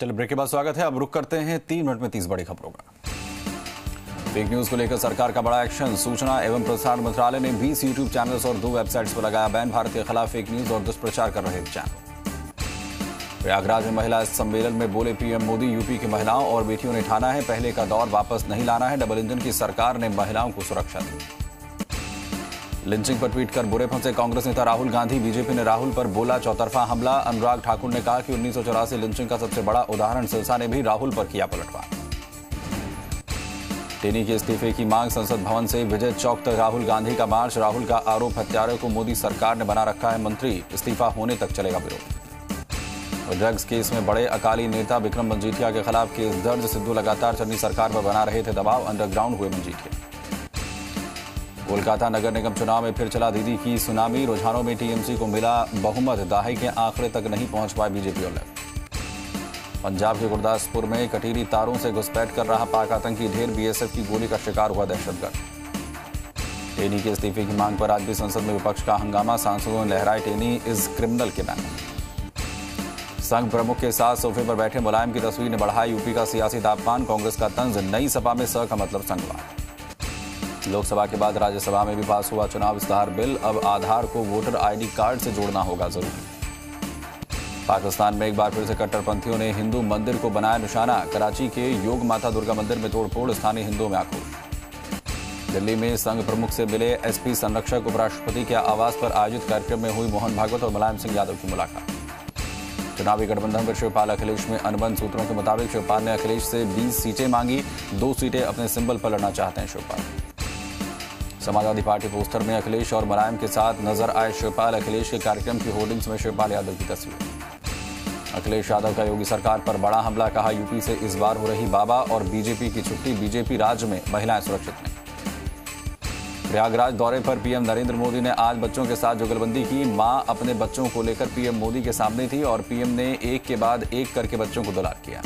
चलिए ब्रेक के बाद स्वागत है। अब रुक करते हैं 3 मिनट में 30 बड़ी खबरों का। फेक न्यूज को लेकर सरकार का बड़ा एक्शन। सूचना एवं प्रसारण मंत्रालय ने 20 यूट्यूब चैनल्स और 2 वेबसाइट्स पर लगाया बैन। भारत के खिलाफ फेक न्यूज और दुष्प्रचार कर रहे चैनल। प्रयागराज में महिला सम्मेलन में बोले पीएम मोदी, यूपी की महिलाओं और बेटियों ने ठाना है पहले का दौर वापस नहीं लाना है। डबल इंजन की सरकार ने महिलाओं को सुरक्षा दी। लिंचिंग पर ट्वीट कर बुरे फंसे कांग्रेस नेता राहुल गांधी। बीजेपी ने राहुल पर बोला चौतरफा हमला। अनुराग ठाकुर ने कहा कि 1984 लिंचिंग का सबसे बड़ा उदाहरण सिरसा ने भी राहुल पर किया पलटवार। टेनी के इस्तीफे की मांग। संसद भवन से विजय चौक तक राहुल गांधी का मार्च। राहुल का आरोप, हत्यारों को मोदी सरकार ने बना रखा है मंत्री। इस्तीफा होने तक चलेगा विरोध। ड्रग्स केस में बड़े अकाली नेता विक्रम मजीठिया के खिलाफ केस दर्ज। सिद्धू लगातार चन्नी सरकार पर बना रहे थे दबाव। अंडरग्राउंड हुए मजीठिया। कोलकाता नगर निगम चुनाव में फिर चला दीदी की सुनामी। रुझानों में टीएमसी को मिला बहुमत। दहाई के आंकड़े तक नहीं पहुंच पाए बीजेपी और लेफ्ट। पंजाब के गुरदासपुर में कटीली तारों से घुसपैठ कर रहा पाक आतंकी ढेर। बीएसएफ की गोली का शिकार हुआ दहशतगर्द। टेनी के इस्तीफे की मांग पर आज भी संसद में विपक्ष का हंगामा। सांसदों ने लहराए टेनी इज क्रिमिनल के बैनर। संघ प्रमुख के साथ सोफे पर बैठे मुलायम की तस्वीर ने बढ़ाया यूपी का सियासी तापमान। कांग्रेस का तंज, नई सपा में स का मतलब संघवाद। लोकसभा के बाद राज्यसभा में भी पास हुआ चुनाव विस्तार बिल। अब आधार को वोटर आईडी कार्ड से जोड़ना होगा जरूरी। पाकिस्तान में एक बार फिर से कट्टरपंथियों ने हिंदू मंदिर को बनाया निशाना। कराची के योग माता दुर्गा मंदिर में तोड़फोड़। स्थानीय हिंदुओं में आक्रोश। दिल्ली में संघ प्रमुख से मिले एसपी संरक्षक। उपराष्ट्रपति के आवास पर आयोजित कार्यक्रम में हुई मोहन भागवत और मुलायम सिंह यादव की मुलाकात। चुनावी गठबंधन पर शिवपाल अखिलेश में अनुबंध। सूत्रों के मुताबिक शिवपाल ने अखिलेश से 20 सीटें मांगी। 2 सीटें अपने सिंबल पर लड़ना चाहते हैं शिवपाल। समाजवादी पार्टी पोस्टर में अखिलेश और मुलायम के साथ नजर आए शिवपाल। अखिलेश के कार्यक्रम की होर्डिंग्स में शिवपाल यादव की तस्वीर। अखिलेश यादव का योगी सरकार पर बड़ा हमला। कहा यूपी से इस बार हो रही बाबा और बीजेपी की छुट्टी। बीजेपी राज्य में महिलाएं सुरक्षित नहीं। प्रयागराज दौरे पर पीएम नरेंद्र मोदी ने आज बच्चों के साथ जुगलबंदी की। मां अपने बच्चों को लेकर पीएम मोदी के सामने थी और पीएम ने एक के बाद एक करके बच्चों को दुलार किया।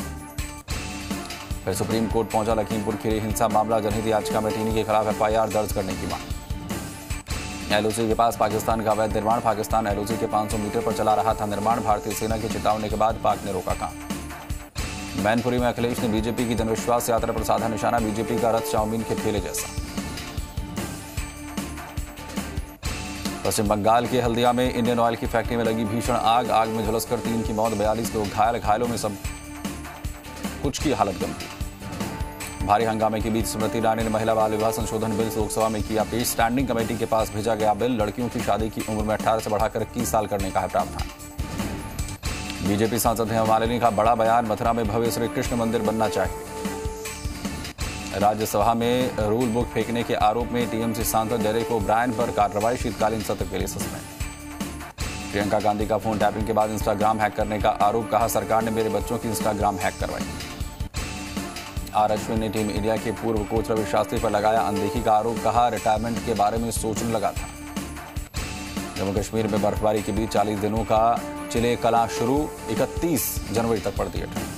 फिर सुप्रीम कोर्ट पहुंचा लखीमपुर खीरी हिंसा मामला। जनहित याचिका में टीनी के खिलाफ एफआईआर दर्ज करने की मांग। एलओसी के पास पाकिस्तान का अवैध निर्माण। पाकिस्तान एलओसी के 500 मीटर पर चला रहा था निर्माण। भारतीय सेना की चेतावनी के बाद पाक ने रोका काम। मैनपुरी में अखिलेश ने बीजेपी की जनविश्वास यात्रा पर साधा निशाना। बीजेपी का रथ चाउमीन के ठेले जैसा। पश्चिम बंगाल के हल्दिया में इंडियन ऑयल की फैक्ट्री में लगी भीषण आग। आग में झुलसकर 3 की मौत, 42 लोग घायल। घायलों में सब कुछ की हालत गंभीर। भारी हंगामे के बीच स्मृति ईरानी ने महिला बाल विवाह संशोधन बिल लोकसभा में किया पेश। स्टैंडिंग कमेटी के पास भेजा गया बिल। लड़कियों की शादी की उम्र में 18 से बढ़ाकर 21 साल करने का है प्रावधान। बीजेपी सांसद हेमा मालिनी का बड़ा बयान। मथुरा में भव्य श्री कृष्ण मंदिर बनना चाहिए। राज्यसभा में रूल बुक फेंकने के आरोप में टीएमसी सांसद डेरेक ओब्रायन पर कार्रवाई। शीतकालीन सत्र के लिए सस्पेंड। प्रियंका गांधी का फोन टैपिंग के बाद इंस्टाग्राम हैक करने का आरोप। कहा सरकार ने मेरे बच्चों की इंस्टाग्राम हैक करवाई। आर अश्विन ने टीम इंडिया के पूर्व कोच रवि शास्त्री पर लगाया अनदेखी का आरोप। कहा रिटायरमेंट के बारे में सोचने लगा था। जम्मू कश्मीर में बर्फबारी के बीच 40 दिनों का चिले कला शुरू। 31 जनवरी तक पड़ती है ठंड।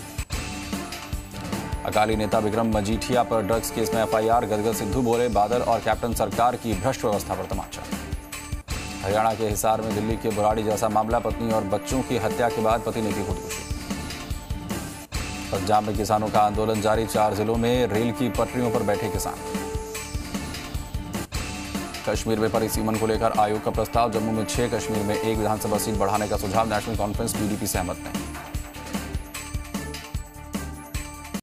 अकाली नेता विक्रम मजीठिया पर ड्रग्स केस में एफआईआर। गदगद सिद्धू बोले बादल और कैप्टन सरकार की भ्रष्ट व्यवस्था पर तमाचा। हरियाणा के हिसार में दिल्ली के बुराड़ी जैसा मामला। पत्नी और बच्चों की हत्या के बाद पति ने की खुदकुशी। पंजाब में किसानों का आंदोलन जारी। 4 जिलों में रेल की पटरियों पर बैठे किसान। कश्मीर में परिसीमन को लेकर आयोग का प्रस्ताव। जम्मू में 6, कश्मीर में 1 विधानसभा सीट बढ़ाने का सुझाव। नेशनल कॉन्फ्रेंस पीडीपी सहमत नहीं।